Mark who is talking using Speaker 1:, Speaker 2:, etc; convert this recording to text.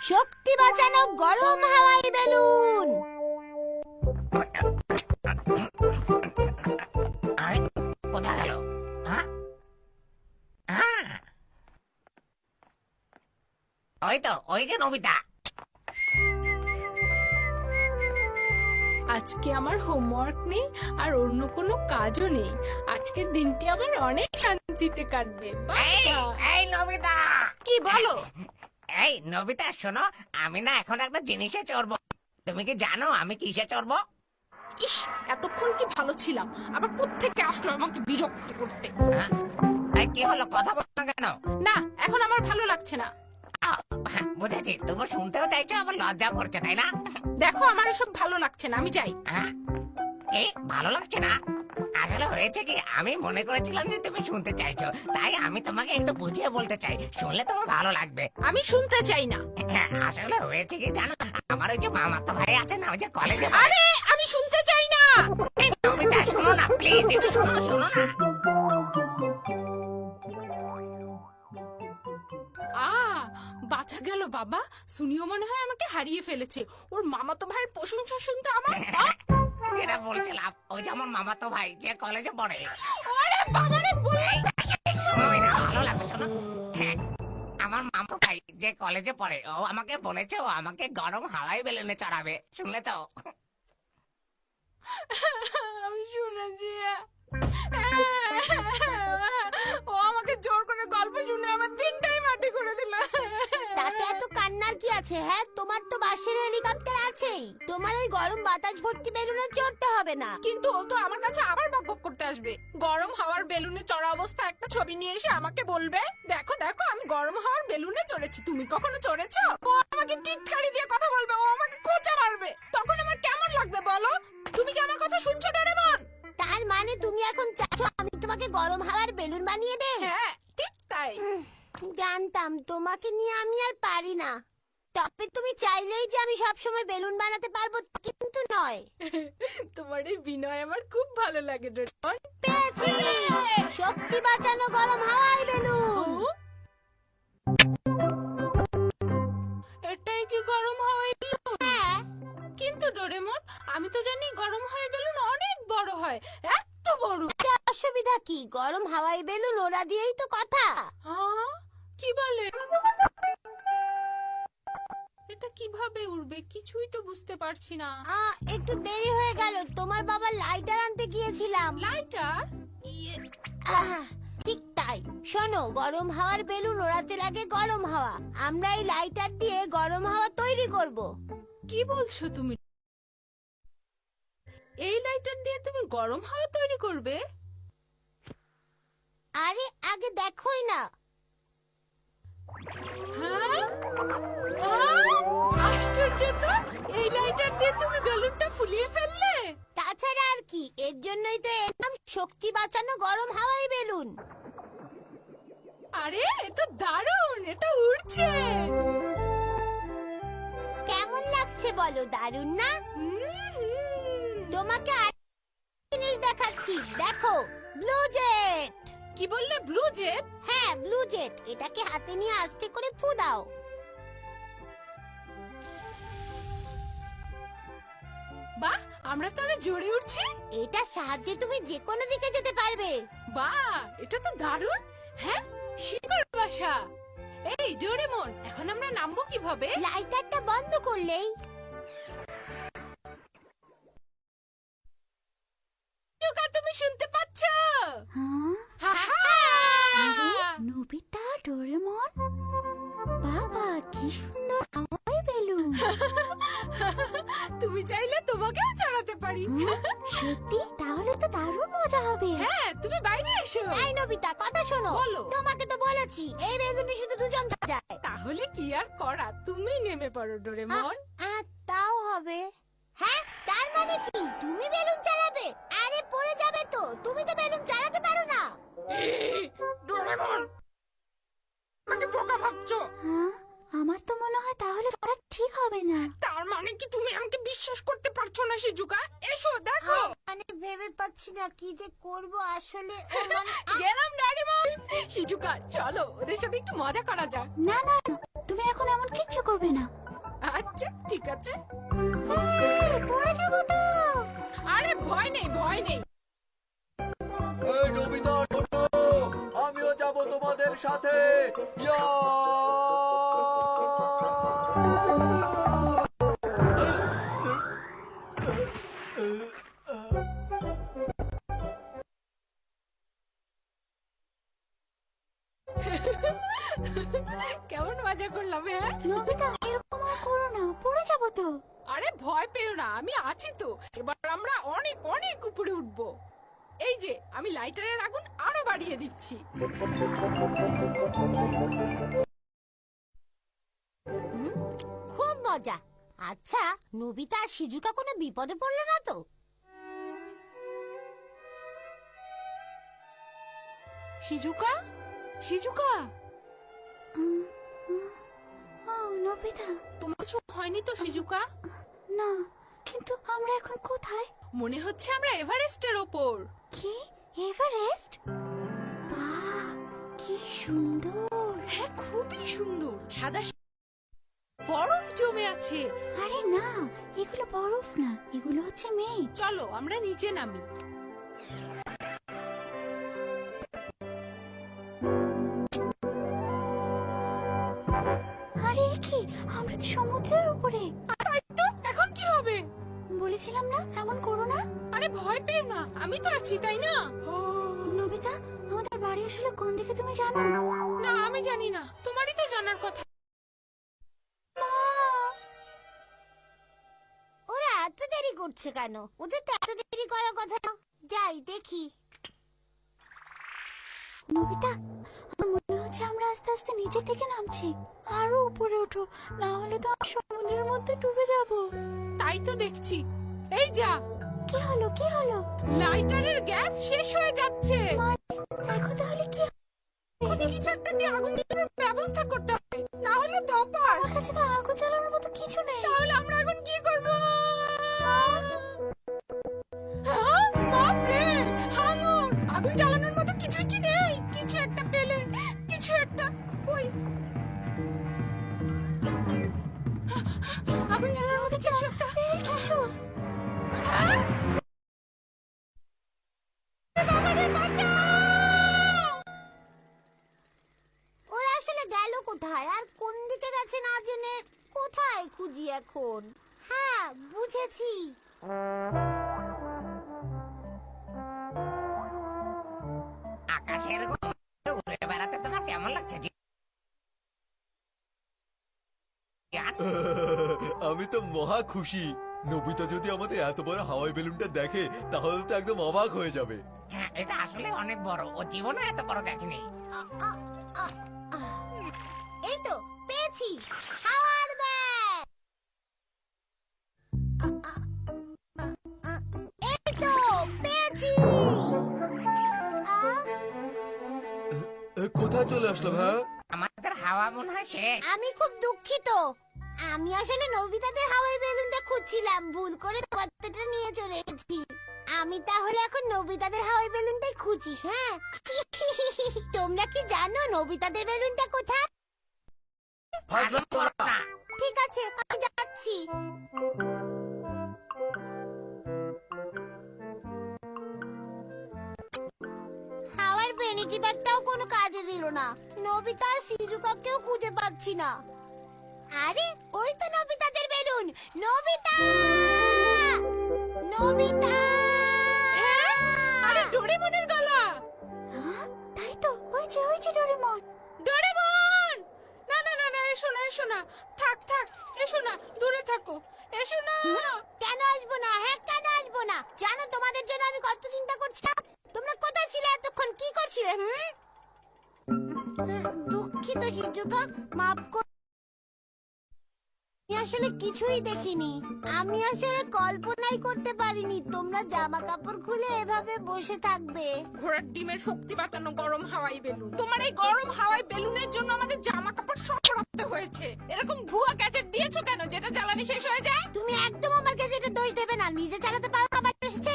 Speaker 1: শক্তি বাঁচানো গরম হাওয়াই বেলুন।
Speaker 2: আরে কোথায় গেল? হ্যাঁ, ওই তো, ওই যে নবিতা।
Speaker 3: আজকে আমার হোমওয়ার্ক নেই আর অন্য কোনো কাজও নেই। আজকের দিনটি আমার অনেক শান্তিতে কাটবে।
Speaker 2: এই নবিতা,
Speaker 3: কি বলো?
Speaker 2: এই নবিতা শোনো, আমি না এখন একটা জিনিসে চড়বো। তুমি কি জানো আমি কিসে চড়বো?
Speaker 3: ইস, এতক্ষণ কি ভালো ছিলাম, আবার কোত্থেকে আসলো আমাকে বিরক্ত করতে।
Speaker 2: হ্যাঁ? এই কি হলো, কথা বলছো কেন?
Speaker 3: না, এখন আমার ভালো লাগছে না।
Speaker 2: বুঝেছি, তুমি শুনতেও চাইছো, আবার লজ্জা করছে, তাই না?
Speaker 3: দেখো, আমার এসব ভালো লাগছে না, আমি যাই।
Speaker 2: এই ভালো লাগছে না? আসলে হয়েছে কি, আমি মনে করেছিলাম যে তুমি শুনতে চাইছো, তাই আমি তোমাকে একটু বুঝিয়ে বলতে চাই, শুনলে তোমার ভালো লাগবে।
Speaker 3: আমি শুনতে চাই না।
Speaker 2: আসলে হয়েছে কি জানো, আমার ওই যে মামাতো ভাই আছে না, ওই যে কলেজে।
Speaker 3: আরে আমি শুনতে চাই না।
Speaker 2: এই নবিতা শোনো না প্লিজ, একটু শোনো, শোনো না।
Speaker 3: বাঁচা গেল বাবা। সুনিও মনে হয় আমাকে হারিয়ে ফেলেছে। ওর মামাতো ভাইয়ের প্রশংসা শুনতে আমার
Speaker 2: যেটা বলছিলাম, ওই যে আমার মামাতো ভাই যে কলেজে পড়ে।
Speaker 3: আরে বাবারে,
Speaker 2: শোনো না, ভালো লাগবে, শোনো। আমার মামাতো ভাই যে কলেজে পড়ে, ও আমাকে বলেছে ও আমাকে গরম হাওয়াই বেলুনে চড়াবে, শুনলে তো?
Speaker 3: আমি শুনেছি। ও আমাকে জোর করে গল্প শুনে আমার দিনটাই মাটি করে দিল।
Speaker 1: তাতে এত কান্নার কি আছে? হ্যাঁ, তোমার তো বাসের হেলিকপ্টার আছেই, তোমার ওই গরম বাতাস ভর্তি বেলুনে চড়তে হবে না।
Speaker 3: কিন্তু ও তো আমার কাছে আবার বকবক করতে আসবে। গরম হাওয়ার বেলুনে চড়া অবস্থা একটা ছবি নিয়ে এসে আমাকে বলবে, দেখো দেখো আমি গরম হাওয়ার বেলুনে চড়েছি, তুমি কখনো চড়েছো? ও আমাকে টিটকারি দিয়ে কথা বলবে, ও আমাকে খোঁচা মারবে। তখন আমার কেমন লাগবে বলো? তুমি কি আমার কথা শুনছো ডোরেমন?
Speaker 1: তার মানে তুমি এখন চাচ্ছো আমি তোমাকে গরম হাওয়ার বেলুন বানিয়ে দেই?
Speaker 3: হ্যাঁ, ঠিক তাই।
Speaker 1: জানতাম তোমাকে নিয়ে আমি আর পারি না। তবে তুমি চাইলেই যে আমি সবসময় বেলুন বানাতে পারবো তা কিন্তু নয়।
Speaker 3: তোমার এই বিনয় আমার খুব ভালো লাগে ডোরেমন।
Speaker 1: পেয়েছি, শক্তি বাঁচানো গরম হাওয়াই বেলুন।
Speaker 3: এটাই কি গরম হাওয়াই বেলুন?
Speaker 1: হ্যাঁ,
Speaker 3: কিন্তু ডোরেমন, আমি তো জানি গরম হাওয়াই বেলুন অনেক বড় হয়, এত বড়।
Speaker 1: অসুবিধা কি? গরম হাওয়াই বেলুন ওরা দিয়েই তো কথা।
Speaker 3: হ্যাঁ, কি বলে? এটা কিভাবে উড়বে কিছুই তো বুঝতে পারছি না।
Speaker 1: একটু দেরি হয়ে গেল, তোমার বাবা লাইটার আনতে গিয়েছিলাম।
Speaker 3: লাইটার?
Speaker 1: ঠিক তাই। শোনো, গরম হাওয়ার বেলুন ওড়াতে লাগে গরম হাওয়া, আমরা এই লাইটার দিয়ে গরম হাওয়া তৈরি করব।
Speaker 3: কি বলছো তুমি? এই লাইটার দিয়ে তুমি গরম হাওয়া তৈরি করবে?
Speaker 1: আরে আগে দেখোই না।
Speaker 3: হ্যাঁ, আশ্চর্য তো, এই লাইটার দিয়ে তুমি বেলুনটা ফুলিয়ে ফেললে।
Speaker 1: তাছাড়া আর কি, এর জন্যই তো এর নাম শক্তি বাঁচানো গরম হাওয়াই বেলুন।
Speaker 3: আরে এটা দারুণ, এটা উড়ছে।
Speaker 1: কেমন লাগছে বলো? দারুণ না? তোমাকে আর জিনিস দেখাচ্ছি, দেখো, ব্লু জেট।
Speaker 3: কি বললে, ব্লু জেট?
Speaker 1: হ্যাঁ, ব্লু জেট। এটাকে হাতে নিয়ে আস্তে করে ফু দাও।
Speaker 3: বাহ, আমরা তো অনেক জোরে উঠছি।
Speaker 1: এটার সাহায্যে তুমি যে কোনো দিকে যেতে পারবে।
Speaker 3: বাহ, এটা তো দারুণ। হ্যাঁ, শিকার বাসা। এই ডোরেমন, এখন আমরা নামবো কিভাবে?
Speaker 1: লাইটারটা বন্ধ করলেই।
Speaker 3: শিকার, তুমি শুনতে পাচ্ছ?
Speaker 1: নোবিতা, ডোরেমন, বাবা কি সুন্দর হাওয়াই বেলুন।
Speaker 3: তুমি চাইলে তোমাকেও চড়াতে পারি।
Speaker 1: সত্যি? তাহলে তো দারুণ মজা হবে।
Speaker 3: হ্যাঁ, তুমি বাইরে এসো।
Speaker 1: এই নোবিতা, কথা শোনো।
Speaker 3: বলো।
Speaker 1: তোমাকে তো বলেছি এই বেলুনে শুধু দুজন যায়।
Speaker 3: তাহলে কি আর করা, তুমি নেমে পড়ো ডোরেমন।
Speaker 1: তাও হবে। হ্যাঁ, তার মানে কি তুমি বেলুন চালাবে? আরে পড়ে যাবে তো, তুমি তো বেলুন চালাতে পারো না।
Speaker 3: ডোরেমন, আমাকে বোকা ভাবছো?
Speaker 1: আমার তো মনে হয় তাহলে করা ঠিক হবে না।
Speaker 3: তার মানে কি তুমি আমাকে বিশ্বাস করতে পারছো না শিজুকা? এসো দেখো।
Speaker 1: মানে ভেবে পাচ্ছি না কি যে করব আসলে।
Speaker 3: গেলাম ডোরেমন। শিজুকা, চলো ওদের সাথে একটু মজা করা যাক।
Speaker 1: না না, তুমি এখন এমন কিচ্ছু করবে না।
Speaker 3: আচ্ছা ঠিক আছে।
Speaker 1: পড়ে যাবো তো।
Speaker 3: আরে ভয় নেই ভয় নেই।
Speaker 4: এই নবিতা শোনো, আমিও যাব তোমাদের সাথে। ইয়া!
Speaker 3: কেমন মজা করলাম হ্যাঁ?
Speaker 1: নবিতা এরকম আর করো না, পড়ে যাবো তো।
Speaker 3: আরে ভয় পেও না, আমি আছি তো। এবার আমরা অনেক অনেক উপরে উঠবো। এই যে আমি লাইটারের আগুন আরো বাড়িয়ে দিচ্ছি।
Speaker 1: খুব মজা। আচ্ছা, নবিতা আর শিজুকা কোনো বিপদে পড়লো না তো?
Speaker 3: শিজুকা, শিজুকা,
Speaker 1: নবিতা,
Speaker 3: তোমার কিছু হয়নি তো শিজুকা?
Speaker 1: না, কিন্তু আমরা এখন কোথায়?
Speaker 3: মনে হচ্ছে আমরা এভারেস্টের ওপর।
Speaker 1: কি, এভারেস্ট? বাহ, কি সুন্দর।
Speaker 3: হ্যাঁ খুবই সুন্দর, সাদা বরফ জমে আছে।
Speaker 1: আরে না, এগুলো বরফ না, এগুলো হচ্ছে মেঘ।
Speaker 3: চলো আমরা নিচে নামি।
Speaker 1: আরে কি, আমরা তো সমুদ্রের উপরে।
Speaker 3: তাই তো, এখন কি হবে?
Speaker 1: বলেছিলাম না এমন করো না।
Speaker 3: আরে ভয় পেও না, আমি তো আছি তাই না?
Speaker 1: নবিতা, আমাদের বাড়ি আসলে কোন দিকে তুমি জানো?
Speaker 3: না আমি জানি না, তোমারই তো জানার কথা।
Speaker 1: ওরা এত দেরি করছে কেন? ওদের তো এত দেরি করার কথা না। যাই দেখি। নবিতা, আমার মনে হচ্ছে আমরা আস্তে আস্তে নিচের দিকে নামছি। আরো উপরে ওঠো, না হলে তো আমরা সমুদ্রের মধ্যে ডুবে যাব।
Speaker 3: তাই তো দেখছি। এই যা,
Speaker 1: কি হলো, কি হলো?
Speaker 3: লাইটারের গ্যাস শেষ হয়ে যাচ্ছে।
Speaker 1: এখন তাহলে কি?
Speaker 3: এখনই কিছু একটা দিয়ে আগুন জ্বালানোর ব্যবস্থা করতে হবে, না হলে ধপাস।
Speaker 1: আমার কাছে তো আগুন জ্বালানোর মতো কিছু নেই।
Speaker 3: তাহলে আমরা এখন কি করব? হ্যাঁ, বাপরে, আগুন! আগুন জ্বালানোর মতো কিছু কি নেই? কিছু একটা পেলে, কিছু একটা। ওই আগুন জ্বালানোর মতো কিছু একটা।
Speaker 1: কিছু
Speaker 3: হ্যাঁ? বাবারে, বাঁচাও!
Speaker 1: ওরা আসলে গেল কোথায় আর কোন দিকে গেছে না জেনে কোথায় খুঁজি এখন? হ্যাঁ, বুঝেছি।
Speaker 2: আকাশের উড়ে বেড়াতে তোমার কেমন লাগছে জিয়ান?
Speaker 4: আমি তো মহা খুশি। নবিতা যদি আমাদের এত বড় হাওয়াই বেলুনটা দেখে তাহলে তো একদম অবাক হয়ে যাবে।
Speaker 2: হ্যাঁ, এটা আসলে অনেক বড়, ও জীবনে এত বড় দেখেনি।
Speaker 1: এই তো পেয়েছি, হাওয়ার ব্যাগ। এই তো পেয়েছি।
Speaker 4: কোথায় চলে আসলাম? হ্যাঁ,
Speaker 2: আমাদের হাওয়া মনে হয় শেষ।
Speaker 1: আমি খুব দুঃখিত। আমি আসলে নবিতাদের হাওয়াই বেলুনটা খুঁজছিলাম, ভুল করে তোমাদেরটা নিয়ে চলে এসেছি। আমি তাহলে এখন নবিতাদের হাওয়াই বেলুনটাই খুঁজি। হ্যাঁ, তোমরা কি জানো নবিতাদের বেলুনটা কোথায়?
Speaker 2: ফাজলাম করো না।
Speaker 1: ঠিক আছে, আমি যাচ্ছি। হাওয়ার ভ্যানিটি ব্যাগটাও কোনো কাজে দিল না। নবিতা আর শিজুকাকেও খুঁজে পাচ্ছি না। আরে ওই তো নবিতাদের বেলুন। Nobita, Nobita!
Speaker 3: আরে ডোরেমনের গলা।
Speaker 1: তাই তো, ওই যে ডোরেমন।
Speaker 3: ডোরেমন! না না না না, এসো না এসো না, থাক থাক, এসো না, দূরে থাকো, এসো না।
Speaker 1: কেন আসবো না? হ্যাঁ, কেন আসবো না? জানো তোমাদের জন্য আমি কত চিন্তা করছিলাম। তোমরা কোথায় ছিলে এতক্ষণ? কি করছিলে? দুঃখিত শিজুকা, মাফ কর। আমি আসলে কিছুই দেখিনি। আমি আসলে কল্পনাই করতে পারিনি তোমরা জামা কাপড় খুলে এভাবে বসে থাকবে।
Speaker 3: ঘোড়ার ডিমের শক্তি বাঁচানো গরম হাওয়াই বেলুন। তোমার এই গরম হাওয়াই বেলুনের জন্য আমাদের জামা কাপড় সব রাখতে হয়েছে। এরকম ভুয়া গ্যাজেট দিয়েছো কেন যেটা জ্বালানি শেষ হয়ে যায়?
Speaker 1: তুমি একদম আমার কাছে এটা দোষ দেবে না। নিজে চালাতে পারো না, বাট এসেছে